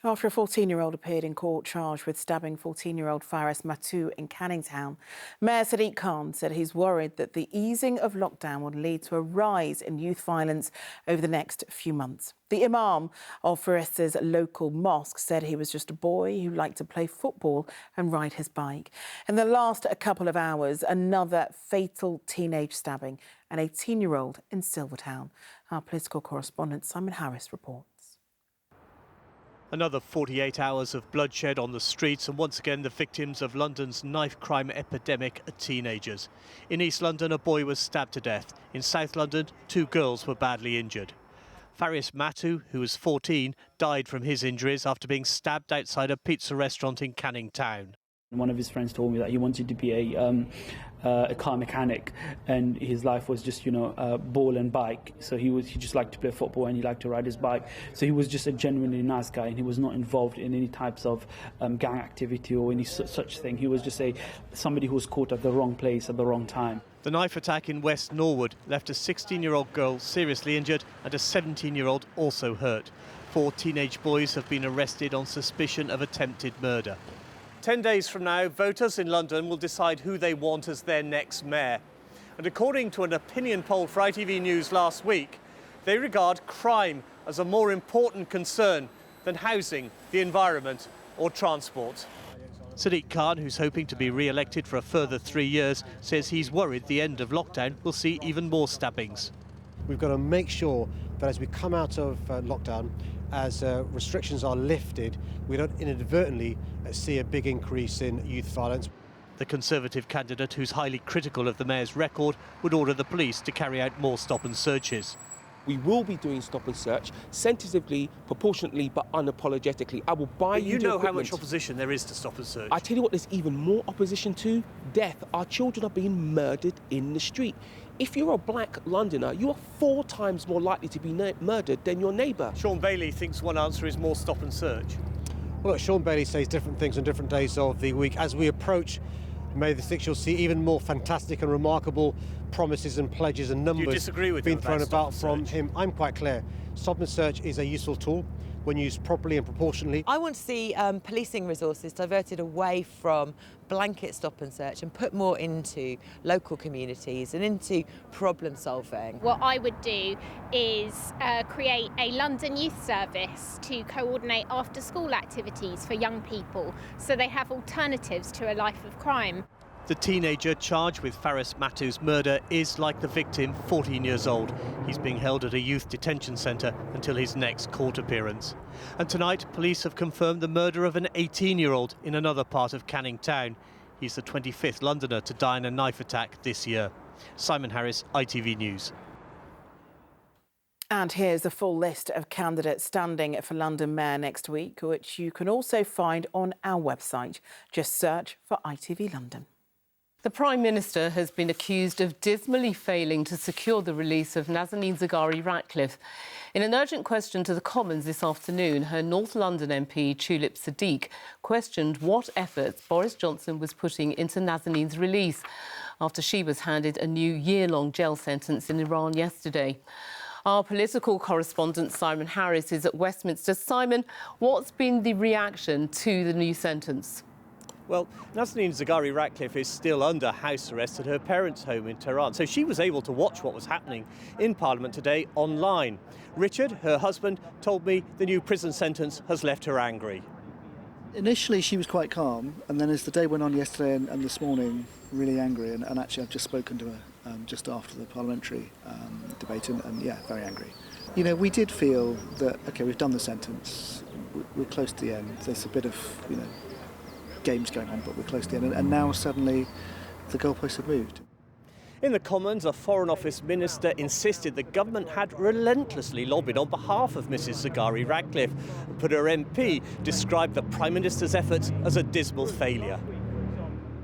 After a 14-year-old appeared in court charged with stabbing 14-year-old Faris Mattu in Canning Town, Mayor Sadiq Khan said he's worried that the easing of lockdown would lead to a rise in youth violence over the next few months. The imam of Faris's local mosque said he was just a boy who liked to play football and ride his bike. In the last couple of hours, another fatal teenage stabbing, an 18-year-old in Silvertown. Our political correspondent Simon Harris reports. Another 48 hours of bloodshed on the streets, and once again the victims of London's knife crime epidemic are teenagers. In East London, a boy was stabbed to death. In South London, 2 girls were badly injured. Faris Mattu, who was 14, died from his injuries after being stabbed outside a pizza restaurant in Canning Town. One of his friends told me that he wanted to be a car mechanic, and his life was just, ball and bike. So he just liked to play football and he liked to ride his bike. So he was just a genuinely nice guy, and he was not involved in any types of gang activity or any such thing. He was just somebody who was caught at the wrong place at the wrong time. The knife attack in West Norwood left a 16-year-old girl seriously injured and a 17-year-old also hurt. 4 teenage boys have been arrested on suspicion of attempted murder. 10 days from now, voters in London will decide who they want as their next mayor. And according to an opinion poll for ITV News last week, they regard crime as a more important concern than housing, the environment or transport. Sadiq Khan, who's hoping to be re-elected for a further 3 years, says he's worried the end of lockdown will see even more stabbings. We've got to make sure that as we come out of lockdown, as restrictions are lifted, we don't inadvertently see a big increase in youth violence. The Conservative candidate, who's highly critical of the mayor's record, would order the police to carry out more stop and searches. We will be doing stop and search, sensitively, proportionately, but unapologetically. I will buy you know equipment. How much opposition there is to stop and search. I tell you what, there's even more opposition to death. Our children are being murdered in the street. If you're a black Londoner, you are 4 times more likely to be murdered than your neighbour. Sean Bailey thinks one answer is more stop and search. Well, look, Sean Bailey says different things on different days of the week. As we approach May the 6th, you'll see even more fantastic and remarkable promises and pledges and numbers. Do you disagree with being thrown about from him. I'm quite clear. Stop and search is a useful tool when used properly and proportionally. I want to see policing resources diverted away from blanket stop and search and put more into local communities and into problem solving. What I would do is create a London Youth Service to coordinate after school activities for young people so they have alternatives to a life of crime. The teenager charged with Faris Mattu's murder is, like the victim, 14 years old. He's being held at a youth detention centre until his next court appearance. And tonight, police have confirmed the murder of an 18-year-old in another part of Canning Town. He's the 25th Londoner to die in a knife attack this year. Simon Harris, ITV News. And here's a full list of candidates standing for London Mayor next week, which you can also find on our website. Just search for ITV London. The Prime Minister has been accused of dismally failing to secure the release of Nazanin Zaghari-Ratcliffe. In an urgent question to the Commons this afternoon, her North London MP, Tulip Siddiq, questioned what efforts Boris Johnson was putting into Nazanin's release after she was handed a new year-long jail sentence in Iran yesterday. Our political correspondent Simon Harris is at Westminster. Simon, what's been the reaction to the new sentence? Well, Nazanin Zaghari-Ratcliffe is still under house arrest at her parents' home in Tehran, so she was able to watch what was happening in Parliament today online. Richard, her husband, told me the new prison sentence has left her angry. Initially, she was quite calm, and then as the day went on yesterday and this morning, really angry. And actually, I've just spoken to her just after the parliamentary debate, and yeah, very angry. You know, we did feel that, OK, we've done the sentence, we're close to the end. There's a bit of, games going on, but we're close to the end. And now suddenly the goalposts have moved. In the Commons, a Foreign Office minister insisted the government had relentlessly lobbied on behalf of Mrs Zaghari-Ratcliffe, but her MP described the Prime Minister's efforts as a dismal failure.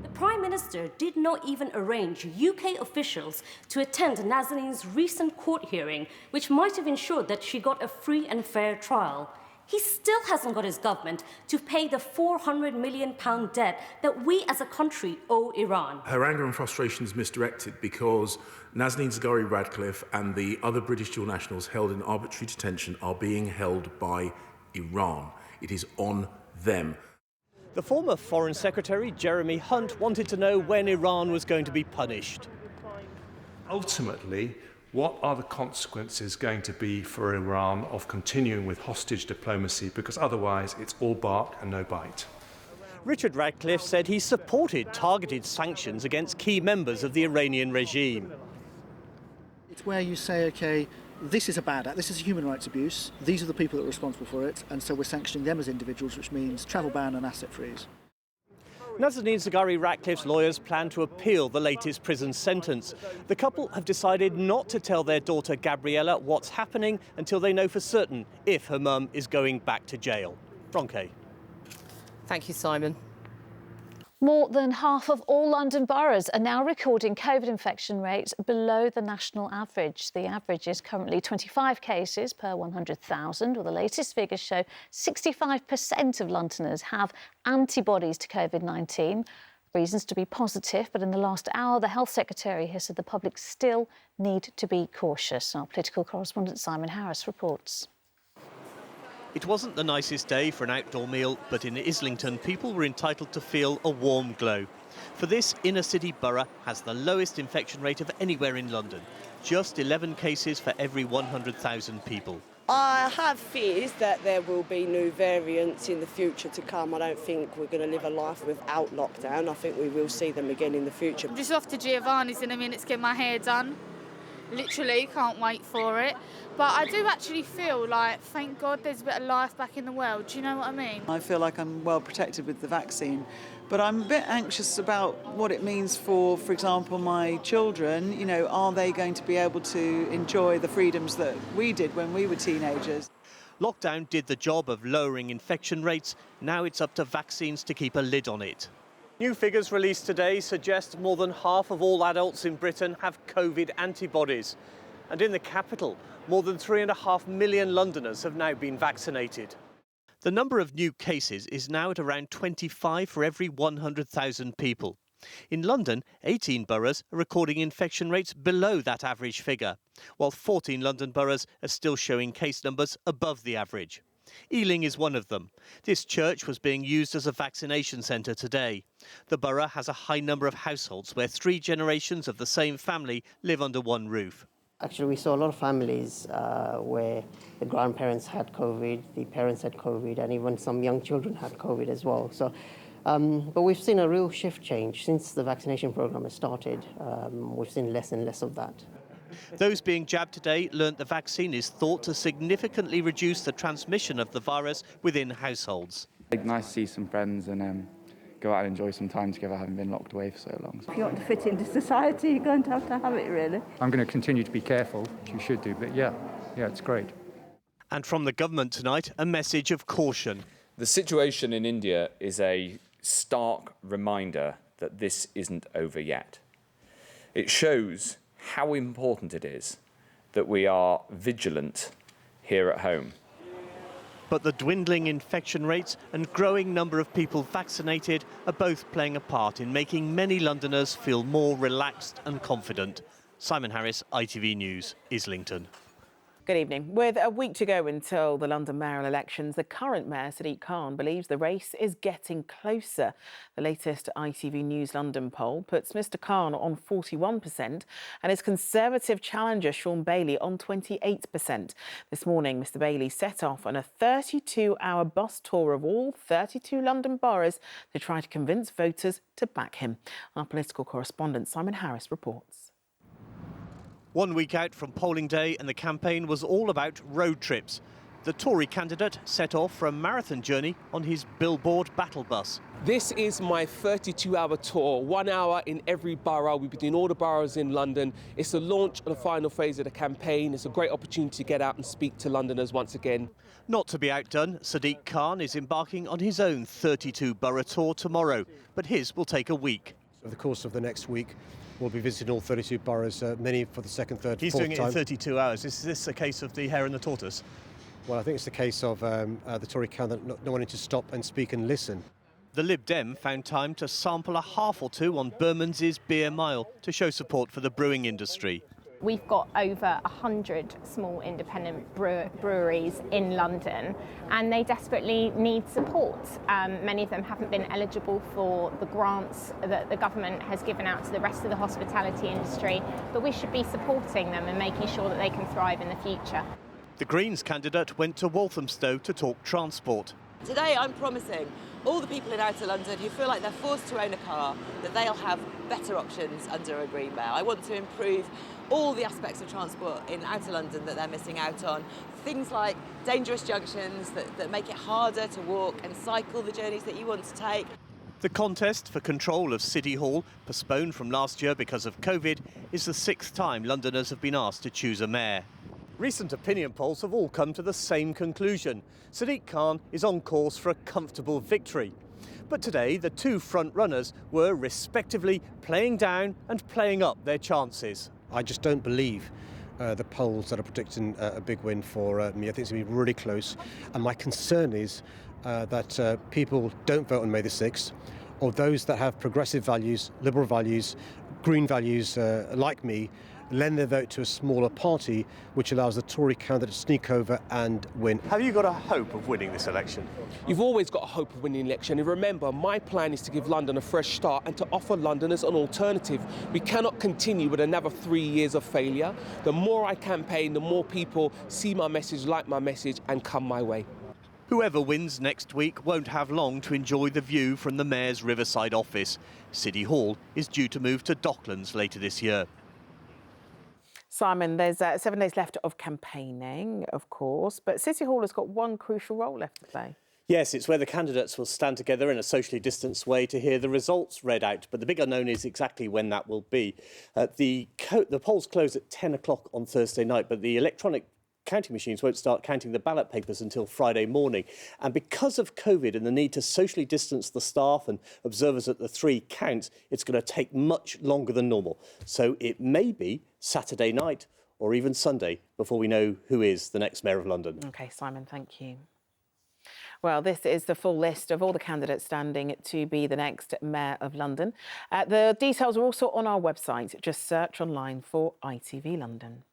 The Prime Minister did not even arrange UK officials to attend Nazanin's recent court hearing, which might have ensured that she got a free and fair trial. He still hasn't got his government to pay the £400 million debt that we as a country owe Iran. Her anger and frustration is misdirected because Nazanin Zaghari-Ratcliffe and the other British dual nationals held in arbitrary detention are being held by Iran. It is on them. The former Foreign Secretary, Jeremy Hunt, wanted to know when Iran was going to be punished. Ultimately, what are the consequences going to be for Iran of continuing with hostage diplomacy? Because otherwise it's all bark and no bite. Richard Radcliffe said he supported targeted sanctions against key members of the Iranian regime. It's where you say, OK, this is a bad act, this is human rights abuse, these are the people that are responsible for it, and so we're sanctioning them as individuals, which means travel ban and asset freeze. Nazanin Zaghari Ratcliffe's lawyers plan to appeal the latest prison sentence. The couple have decided not to tell their daughter Gabriella what's happening until they know for certain if her mum is going back to jail. Bronte. Thank you, Simon. More than half of all London boroughs are now recording COVID infection rates below the national average. The average is currently 25 cases per 100,000, while the latest figures show 65% of Londoners have antibodies to COVID-19. Reasons to be positive, but in the last hour, the Health Secretary has said the public still need to be cautious. Our political correspondent Simon Harris reports. It wasn't the nicest day for an outdoor meal, but in Islington, people were entitled to feel a warm glow. For this inner city borough has the lowest infection rate of anywhere in London, just 11 cases for every 100,000 people. I have fears that there will be new variants in the future to come. I don't think we're going to live a life without lockdown. I think we will see them again in the future. I'm just off to Giovanni's in a minute to get my hair done. Literally, can't wait for it. But I do actually feel like, thank God, there's a bit of life back in the world. Do you know what I mean? I feel like I'm well protected with the vaccine, but I'm a bit anxious about what it means for example, my children. You know, are they going to be able to enjoy the freedoms that we did when we were teenagers? Lockdown did the job of lowering infection rates. Now it's up to vaccines to keep a lid on it. New figures released today suggest more than half of all adults in Britain have COVID antibodies. And in the capital, more than 3.5 million Londoners have now been vaccinated. The number of new cases is now at around 25 for every 100,000 people. In London, 18 boroughs are recording infection rates below that average figure, while 14 London boroughs are still showing case numbers above the average. Ealing is one of them. This church was being used as a vaccination centre today. The borough has a high number of households where 3 generations of the same family live under one roof. Actually, we saw a lot of families where the grandparents had COVID, the parents had COVID, and even some young children had COVID as well. So, but we've seen a real shift change since the vaccination programme has started. We've seen less and less of that. Those being jabbed today learnt the vaccine is thought to significantly reduce the transmission of the virus within households. It's nice to see some friends and go out and enjoy some time together, having been locked away for so long. If you want to fit into society, you're going to have it, really. I'm going to continue to be careful, which you should do, but yeah, it's great. And from the government tonight, a message of caution. The situation in India is a stark reminder that this isn't over yet. It shows how important it is that we are vigilant here at home. But the dwindling infection rates and growing number of people vaccinated are both playing a part in making many Londoners feel more relaxed and confident. Simon Harris, ITV News, Islington. Good evening. With a week to go until the London mayoral elections, the current mayor, Sadiq Khan, believes the race is getting closer. The latest ITV News London poll puts Mr Khan on 41% and his Conservative challenger, Sean Bailey, on 28%. This morning, Mr Bailey set off on a 32-hour bus tour of all 32 London boroughs to try to convince voters to back him. Our political correspondent, Simon Harris, reports. 1 week out from polling day and the campaign was all about road trips. The Tory candidate set off for a marathon journey on his billboard battle bus. This is my 32-hour tour, 1 hour in every borough. We've been doing all the boroughs in London. It's the launch and the final phase of the campaign. It's a great opportunity to get out and speak to Londoners once again. Not to be outdone, Sadiq Khan is embarking on his own 32 borough tour tomorrow, but his will take a week. Over the course of the next week, we'll be visiting all 32 boroughs, many for the second, third, He's fourth doing it time. in 32 hours. Is this a case of the hare and the tortoise? Well, I think it's the case of the Tory candidate not wanting to stop and speak and listen. The Lib Dem found time to sample a half or two on Bermondsey's Beer Mile to show support for the brewing industry. We've got over 100 small independent breweries in London, and they desperately need support. Many of them haven't been eligible for the grants that the government has given out to the rest of the hospitality industry, but we should be supporting them and making sure that they can thrive in the future. The Greens candidate went to Walthamstow to talk transport. Today I'm promising all the people in Outer London who feel like they're forced to own a car that they'll have better options under a Green Mayor. I want to improve all the aspects of transport in Outer London that they're missing out on. Things like dangerous junctions that make it harder to walk and cycle the journeys that you want to take. The contest for control of City Hall, postponed from last year because of COVID, is the 6th time Londoners have been asked to choose a mayor. Recent opinion polls have all come to the same conclusion. Sadiq Khan is on course for a comfortable victory. But today, the two front-runners were respectively playing down and playing up their chances. I just don't believe the polls that are predicting a big win for me. I think it's going to be really close. And my concern is that people don't vote on May the 6th, or those that have progressive values, liberal values, green values like me, lend their vote to a smaller party, which allows the Tory candidate to sneak over and win. Have you got a hope of winning this election? You've always got a hope of winning the election. And remember, my plan is to give London a fresh start and to offer Londoners an alternative. We cannot continue with another 3 years of failure. The more I campaign, the more people see my message, like my message, and come my way. Whoever wins next week won't have long to enjoy the view from the Mayor's Riverside office. City Hall is due to move to Docklands later this year. Simon, there's 7 days left of campaigning, of course, but City Hall has got one crucial role left to play. Yes, it's where the candidates will stand together in a socially distanced way to hear the results read out. But the big unknown is exactly when that will be. The polls close at 10 o'clock on Thursday night, but the electronic counting machines won't start counting the ballot papers until Friday morning. And because of COVID and the need to socially distance the staff and observers at the 3 counts, it's going to take much longer than normal. So it may be Saturday night or even Sunday before we know who is the next Mayor of London. OK, Simon, thank you. Well, this is the full list of all the candidates standing to be the next Mayor of London. The details are also on our website. Just search online for ITV London.